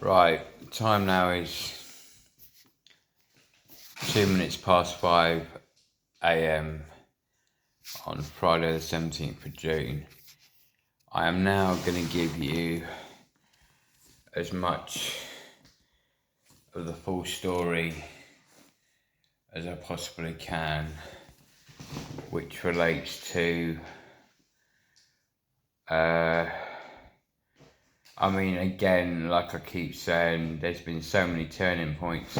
Right, time now is 2 minutes past 5 a.m. on Friday the 17th of June. I am now going to give you as much of the full story as I possibly can, which relates to, again, like I keep saying, there's been so many turning points.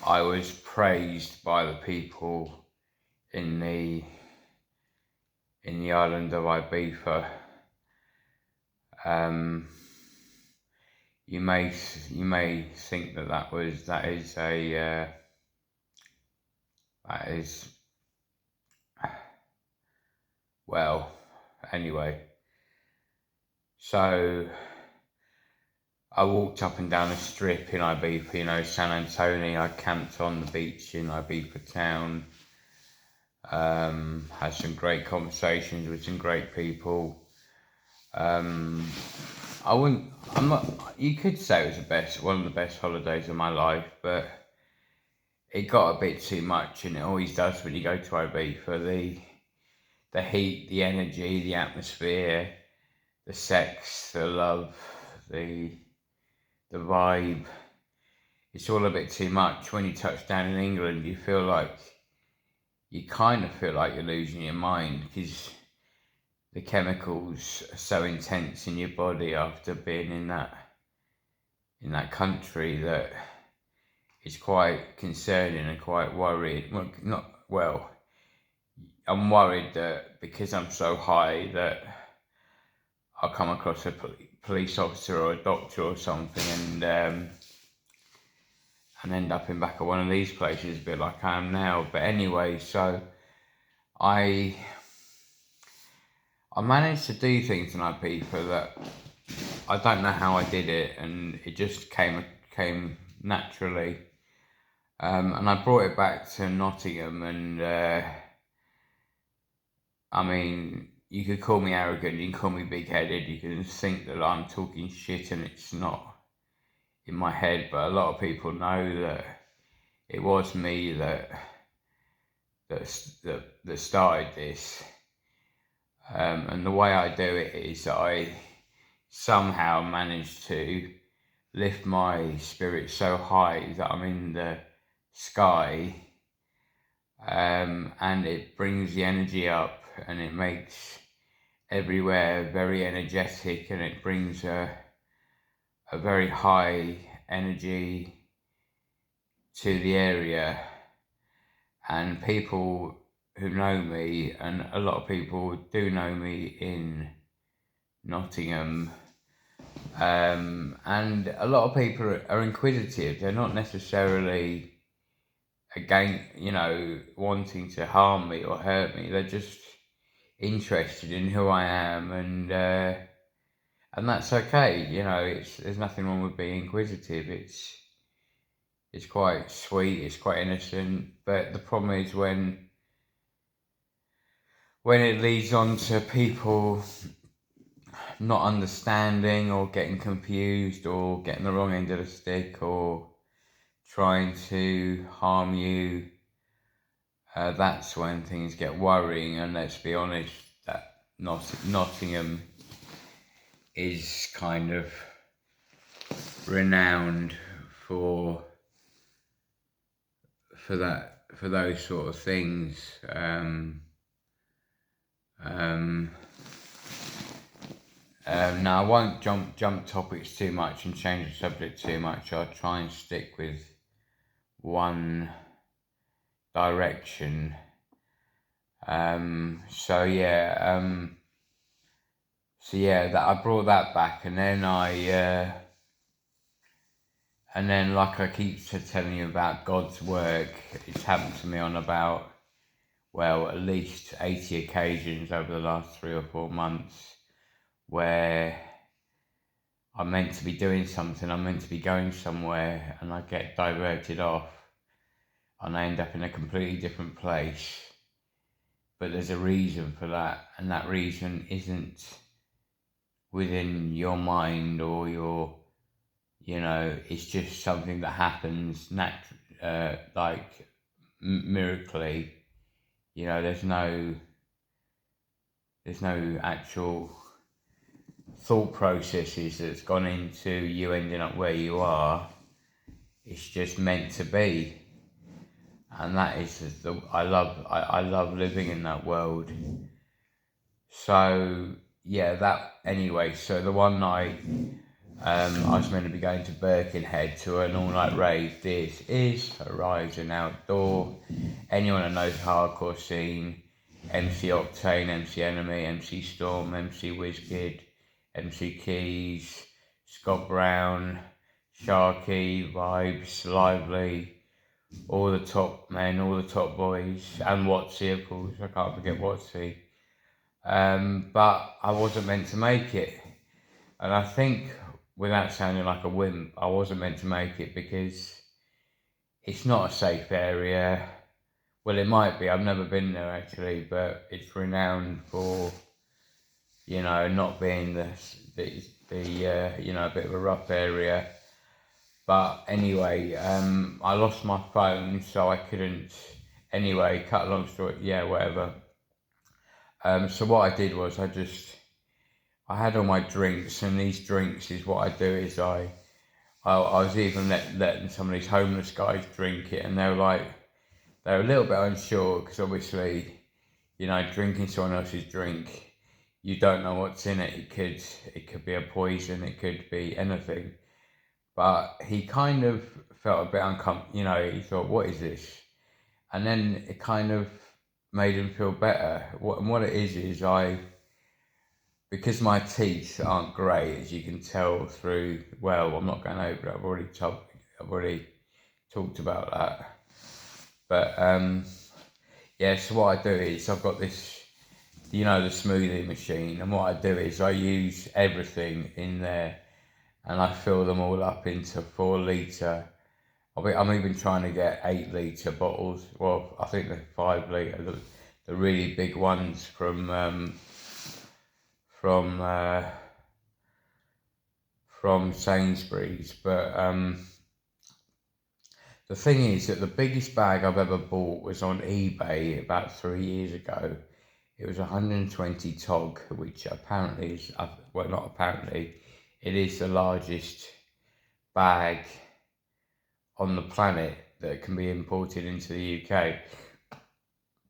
I was praised by the people in the island of Ibiza. You may think that is well, anyway. So I walked up and down the strip in Ibiza, San Antonio. I camped on the beach in Ibiza town. Had some great conversations with some great people. You could say it was one of the best holidays of my life, but it got a bit too much, and it always does when you go to Ibiza. The heat, the energy, the atmosphere, the sex, the love, the vibe. It's all a bit too much. When you touch down in England, you kind of feel like you're losing your mind, because the chemicals are so intense in your body after being in that country that it's quite concerning and quite worried. I'm worried that because I'm so high that I'll come across a police officer or a doctor or something and end up in back of one of these places, a bit like I am now. But anyway, so I managed to do things in Ibiza that I don't know how I did it, and it just came naturally. And I brought it back to Nottingham, and you could call me arrogant, you can call me big-headed, you can think that I'm talking shit and it's not in my head, but a lot of people know that it was me that started this. And the way I do it is that I somehow managed to lift my spirit so high that I'm in the sky, and it brings the energy up, and it makes everywhere very energetic, and it brings a very high energy to the area. And people who know me, and a lot of people do know me in Nottingham, and a lot of people are inquisitive. They're not necessarily wanting to harm me or hurt me. They're just interested in who I am, and that's okay. There's nothing wrong with being inquisitive. It's quite sweet. It's quite innocent. But the problem is when it leads on to people not understanding or getting confused or getting the wrong end of the stick or trying to harm you, that's when things get worrying. And let's be honest, that Nottingham is kind of renowned for those sort of things. Now, I won't jump topics too much and change the subject too much. I'll try and stick with one direction. That I brought that back, and then like I keep telling you about God's work, it's happened to me on about, at least 80 occasions over the last 3 or 4 months, where I'm meant to be doing something, I'm meant to be going somewhere, and I get diverted off, and I end up in a completely different place. But there's a reason for that, and that reason isn't within your mind or your, it's just something that happens like miraculously. There's no actual thought processes that's gone into you ending up where you are. It's just meant to be, and that is I love living in that world. So yeah, that anyway. So the one night I was meant to be going to Birkenhead to an all-night rave. This is Horizon Outdoor. Anyone that knows the hardcore scene, MC Octane, MC Enemy, MC Storm, MC Wizkid, MC Keys, Scott Brown, Sharky, Vibes, Lively, all the top men, all the top boys, and Watsy, of course. I can't forget Watsy. But I wasn't meant to make it. And I think, without sounding like a wimp, I wasn't meant to make it because it's not a safe area. Well, it might be. I've never been there actually, but it's renowned for, not being a bit of a rough area. But anyway, I lost my phone, so I couldn't. Anyway, cut a long story. Yeah, whatever. So what I did was I had all my drinks, and these drinks is what I do is I was even letting some of these homeless guys drink it, and they were a little bit unsure because obviously, drinking someone else's drink, you don't know what's in it. It could be a poison, it could be anything. But he kind of felt a bit uncomfortable. He thought, "What is this?" And then it kind of made him feel better. What it is because my teeth aren't great, as you can tell through. Well, I'm not going over it. I've already talked about that. But yeah. So what I do is I've got this, the smoothie machine, and what I do is I use everything in there, and I fill them all up into 4 litre. I'm even trying to get 8 litre bottles. Well, I think they're 5 litre, the really big ones from Sainsbury's. But the thing is that the biggest bag I've ever bought was on eBay about 3 years ago. It was 120 tog, which apparently is, well, not apparently, it is the largest bag on the planet that can be imported into the UK.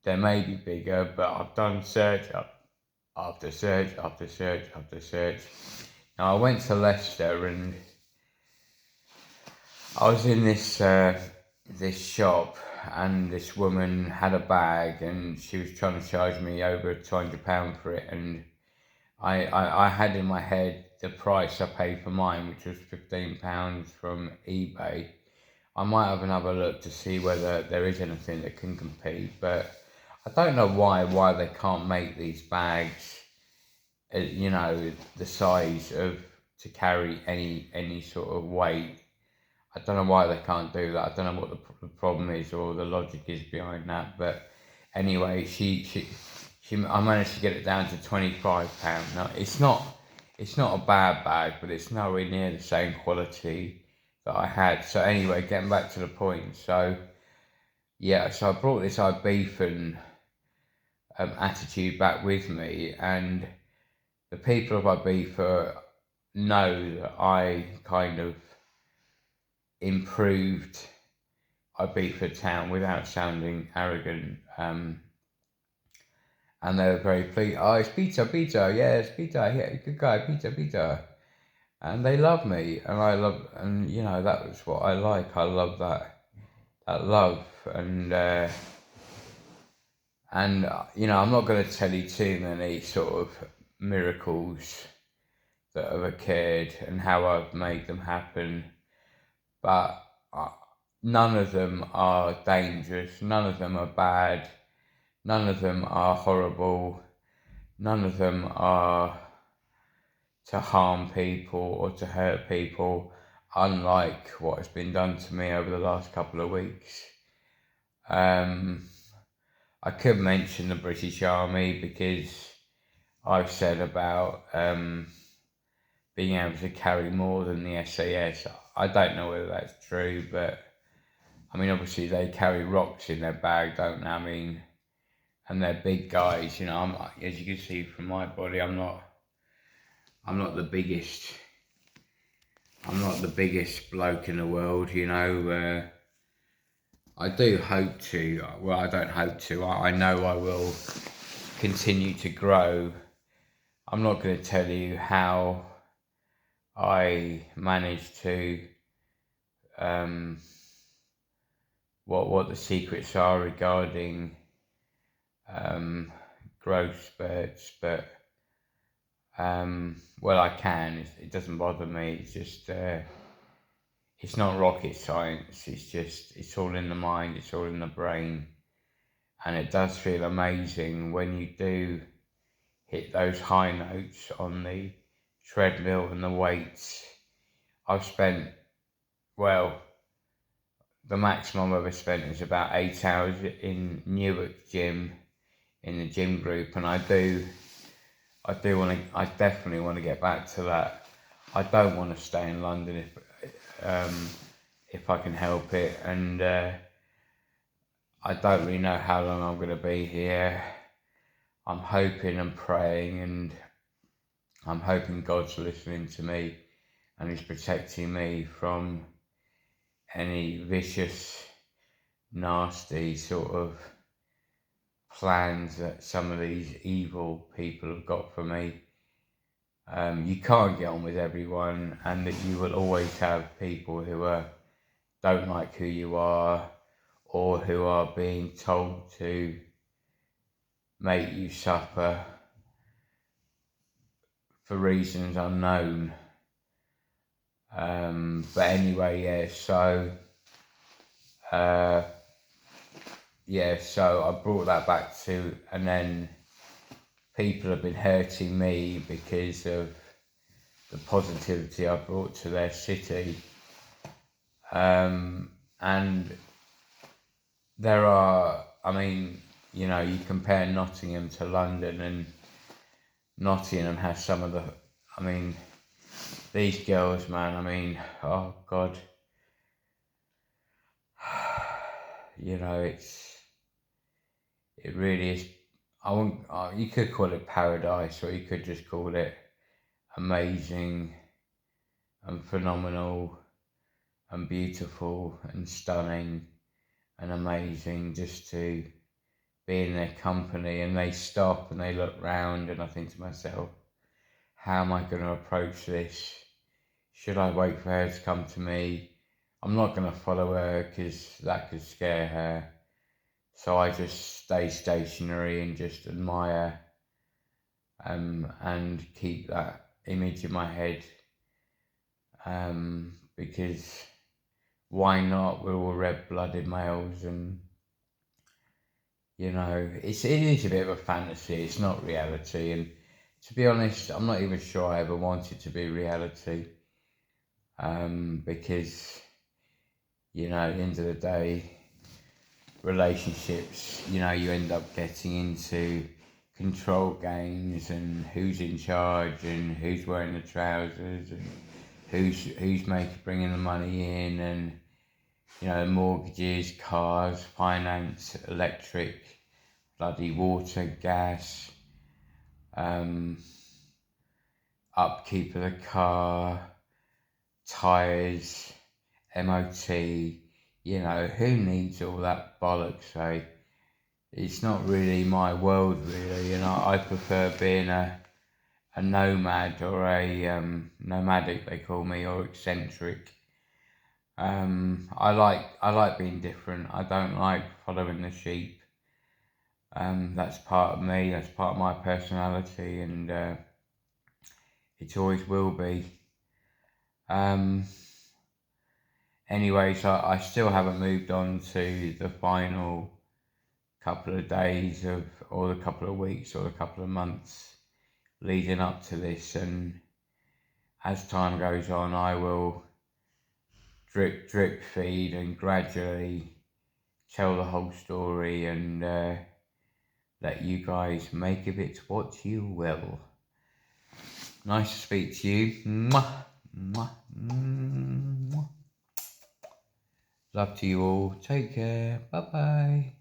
There may be bigger, but I've done search after search after search after search. Now I went to Leicester, and I was in this shop, and this woman had a bag, and she was trying to charge me over £200 for it, and I had in my head the price I paid for mine, which was £15 from eBay. I might have another look to see whether there is anything that can compete, but I don't know why they can't make these bags, the size to carry any sort of weight. I don't know why they can't do that. I don't know what the problem is or the logic is behind that. But anyway, I managed to get it down to £25. Now it's not a bad bag, but it's nowhere near the same quality that I had. So anyway, getting back to the point. So yeah, so I brought this Ibiza attitude back with me, and the people of Ibiza know that I kind of improved Ibiza town without sounding arrogant. And they were very pleased. Oh, it's Peter, yeah, it's Peter, yeah, good guy, Peter. And they love me, and that was what I like. I love that love, and I'm not going to tell you too many sort of miracles that have occurred and how I've made them happen, but none of them are dangerous, none of them are bad, none of them are horrible, none of them are to harm people or to hurt people, unlike what has been done to me over the last couple of weeks. I could mention the British Army, because I've said about being able to carry more than the SAS. I don't know whether that's true, but I mean, obviously they carry rocks in their bag, don't they? I mean, and they're big guys. As you can see from my body, I'm not the biggest. I'm not the biggest bloke in the world. I do hope to. Well, I don't hope to. I know I will continue to grow. I'm not going to tell you how I managed to, what the secrets are regarding growth spurts, but well, I can. It doesn't bother me. It's just it's not rocket science. It's all in the mind. It's all in the brain, and it does feel amazing when you do hit those high notes on the treadmill and the weights. I've spent, well, the maximum I've ever spent is about 8 hours in Newark gym, in the gym group, and I definitely want to get back to that. I don't want to stay in London if I can help it, and I don't really know how long I'm going to be here. I'm hoping and praying, and I'm hoping God's listening to me and He's protecting me from any vicious, nasty sort of plans that some of these evil people have got for me. You can't get on with everyone, and that you will always have people who don't like who you are, or who are being told to make you suffer for reasons unknown. But anyway, so I brought that back to, and then people have been hurting me because of the positivity I brought to their city. And there are, you compare Nottingham to London, and Nottingham has some of the, these girls, man, oh God. It really is. You could call it paradise, or you could just call it amazing and phenomenal and beautiful and stunning and amazing, just to be in their company. And they stop and they look round, and I think to myself, how am I going to approach this? Should I wait for her to come to me? I'm not going to follow her because that could scare her. So I just stay stationary and just admire, and keep that image in my head, because why not? We're all red-blooded males, and it is a bit of a fantasy. It's not reality, and to be honest, I'm not even sure I ever wanted to be reality, because at the end of the day, relationships, you end up getting into control games, and who's in charge, and who's wearing the trousers, and who's bringing the money in, and mortgages, cars, finance, electric, bloody water, gas, upkeep of the car, tyres, MOT. Who needs all that bollocks, It's not really my world, really. I prefer being a nomad, or a nomadic, they call me, or eccentric. I like being different. I don't like following the sheep. That's part of me. That's part of my personality, and it always will be. Anyway, so I still haven't moved on to the final couple of days or the couple of weeks, or the couple of months leading up to this, and as time goes on, I will drip feed and gradually tell the whole story, and let you guys make of it what you will. Nice to speak to you. Mwah, mwah, mwah. Love to you all. Take care. Bye bye.